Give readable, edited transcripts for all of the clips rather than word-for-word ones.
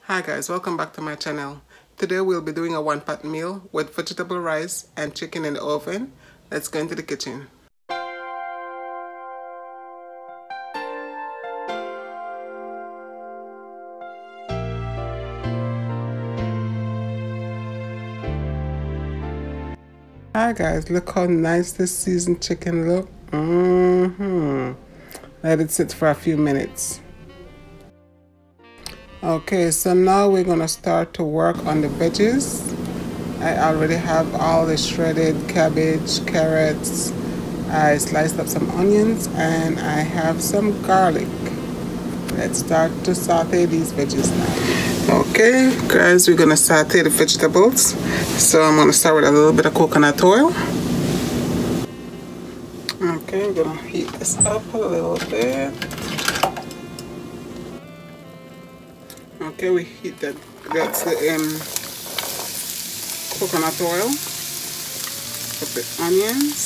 Hi guys, welcome back to my channel. Today we'll be doing a one-pot meal with vegetable rice and chicken in the oven. Let's go into the kitchen. Hi guys, look how nice this seasoned chicken look. Let it sit for a few minutes. Okay, so now we're gonna start to work on the veggies. I already have all the shredded cabbage, carrots. I sliced up some onions and I have some garlic. Let's start to saute these veggies now. Okay, guys, we're gonna saute the vegetables. So I'm gonna start with a little bit of coconut oil. Okay, we're gonna heat this up a little bit. Okay, we heat that's the coconut oil. Put the onions.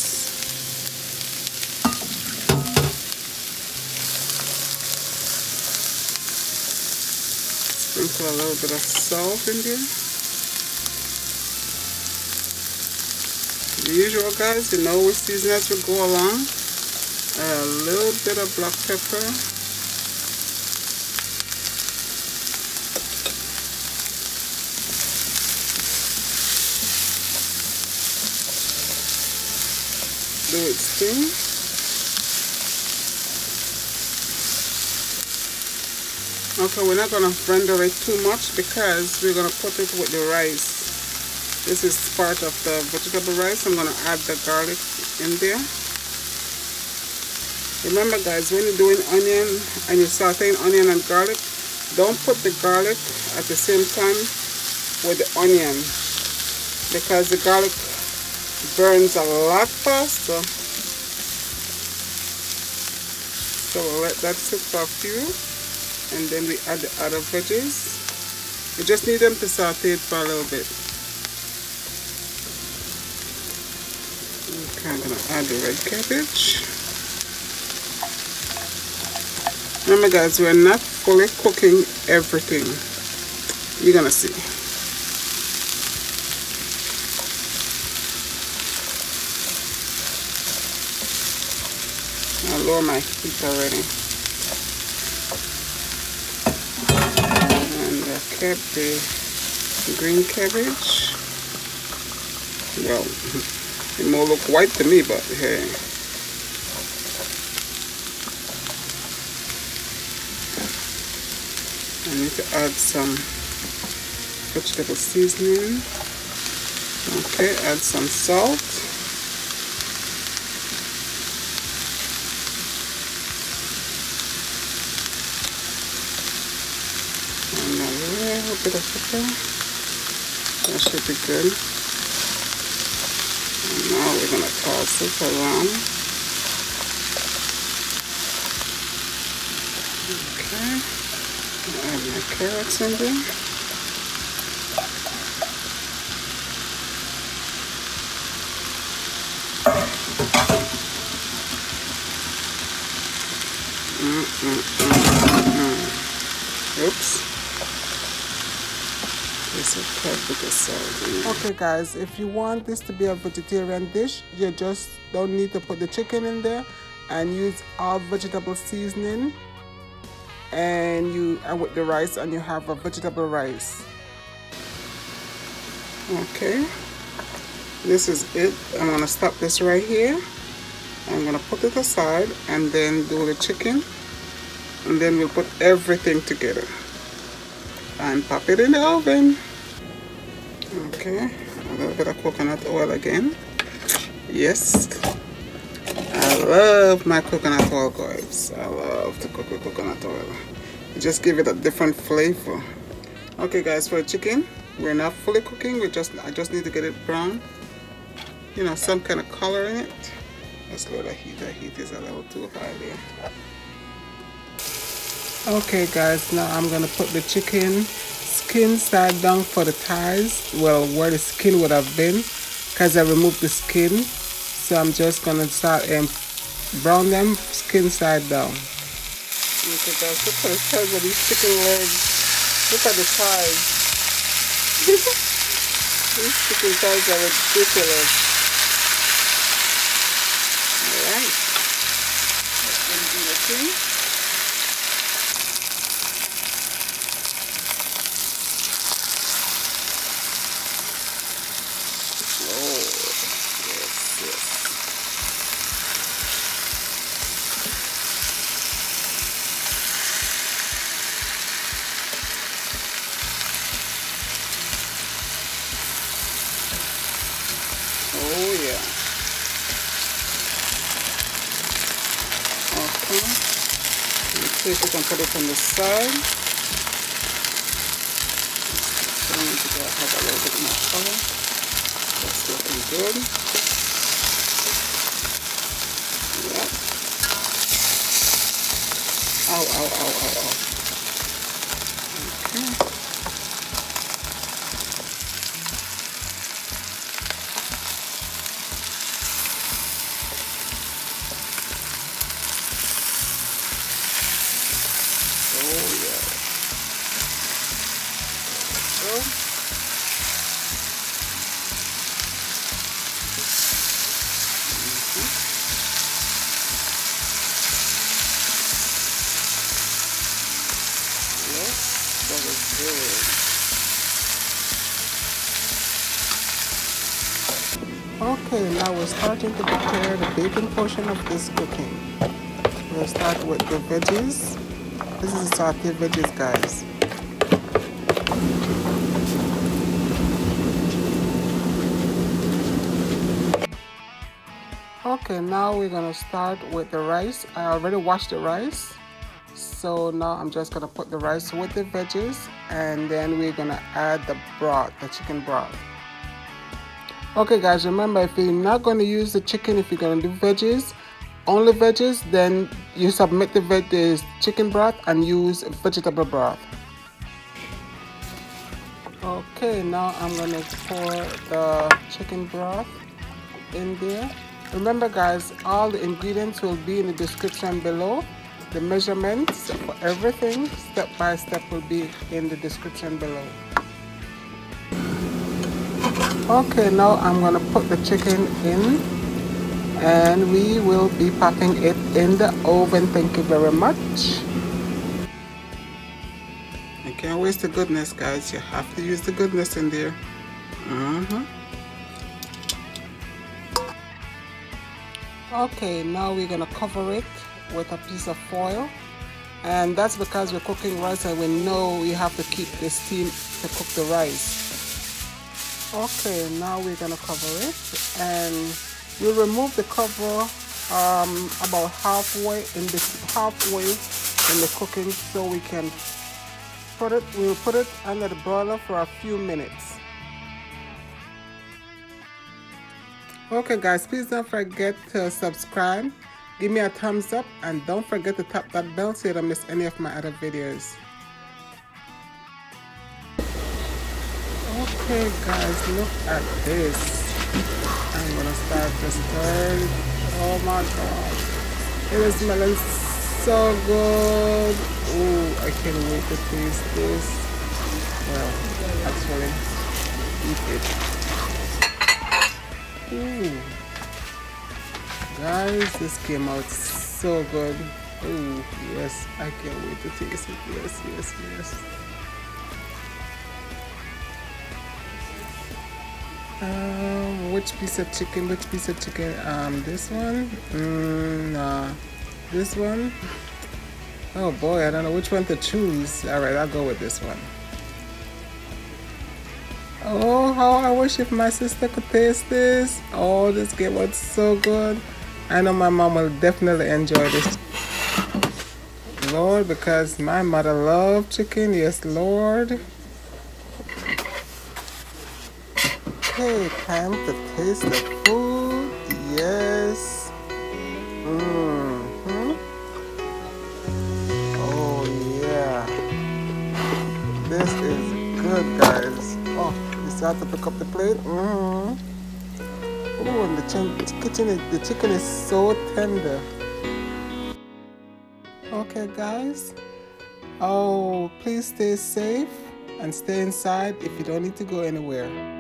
Sprinkle a little bit of salt in there. The usual, guys, you know, we season as we go along. A little bit of black pepper. Do its thing. Okay, we're not gonna render it too much because we're gonna put it with the rice. This is part of the vegetable rice. I'm gonna add the garlic in there. Remember, guys, when you're doing onion and you're sauteing onion and garlic, don't put the garlic at the same time with the onion because the garlic burns a lot faster. So we'll let that sit for a few, and then we add the other veggies. You just need them to saute it for a little bit. Okay, I'm gonna add the red cabbage. Remember, guys, we're not fully cooking everything. You're gonna see. I'll lower my heat already. And the green cabbage. Well, it may look white to me, but hey. I need to add some vegetable seasoning. Okay, add some salt. A bit of pepper. That should be good. And now we're going to toss it around. Okay. Add my carrots in there. Oops. Okay guys, if you want this to be a vegetarian dish, you just don't need to put the chicken in there and use all vegetable seasoning and with the rice, and you have a vegetable rice. Okay, this is it. I'm gonna stop this right here. I'm gonna put it aside and then do the chicken, and then we'll put everything together and pop it in the oven. Okay, a little bit of coconut oil again. Yes, I love my coconut oil, guys. I love to cook with coconut oil. Just give it a different flavor. Okay, guys, for the chicken, we're not fully cooking. I just need to get it brown. You know, some kind of color in it. Let's lower the heat. The heat is a little too high there. Okay, guys, now I'm gonna put the chicken skin side down for the thighs, well, where the skin would have been, because I removed the skin. So I'm just gonna start brown them skin side down. Okay guys, look at the size of these chicken legs. Look at the chives. These chicken thighs are ridiculous. Alright. Let's then do the thing. Oh, yes, yes. Oh yeah. Okay. Take it and put it on the side. So I need to have a little bit more color. That's looking good. Yep. Ow, ow, ow, ow, ow. Okay. Okay, now we're starting to prepare the baking portion of this cooking. We'll start with the veggies. This is sauteed veggies, guys. Okay, now we're gonna start with the rice. I already washed the rice, so now I'm just gonna put the rice with the veggies, and then we're gonna add the broth, the chicken broth. Okay guys, remember, if you're not going to use the chicken, if you're going to do veggies, only veggies, then you submit the chicken broth and use vegetable broth. Okay, now I'm going to pour the chicken broth in there. Remember guys, all the ingredients will be in the description below. The measurements for everything, step by step, will be in the description below. Okay, now I'm going to put the chicken in, and we will be popping it in the oven. Thank you very much. You can't waste the goodness, guys. You have to use the goodness in there. Okay, now we're going to cover it with a piece of foil, and that's because we're cooking rice and we know we have to keep the steam to cook the rice. Okay, now we're gonna cover it, and we'll remove the cover about halfway in the cooking, so we can we'll put it under the broiler for a few minutes. Okay guys, please don't forget to subscribe, give me a thumbs up, and don't forget to tap that bell so you don't miss any of my other videos. Okay guys, look at this. I'm gonna start to stir it. Oh my god, it is smelling so good. Oh, I can't wait to taste this. Well, actually, eat it. Ooh, guys, this came out so good. Oh yes, I can't wait to taste it. Yes, yes, yes. Which piece of chicken? This one? Nah. This one? Oh boy, I don't know which one to choose. Alright, I'll go with this one. Oh, how I wish if my sister could taste this. Oh, this game was so good. I know my mom will definitely enjoy this. Lord, because my mother loved chicken. Yes, Lord. Okay, time to taste the food. Yes. Oh yeah. This is good, guys. Oh, you start to pick up the plate. Oh, and the chicken is so tender. Okay, guys. Oh, please stay safe and stay inside if you don't need to go anywhere.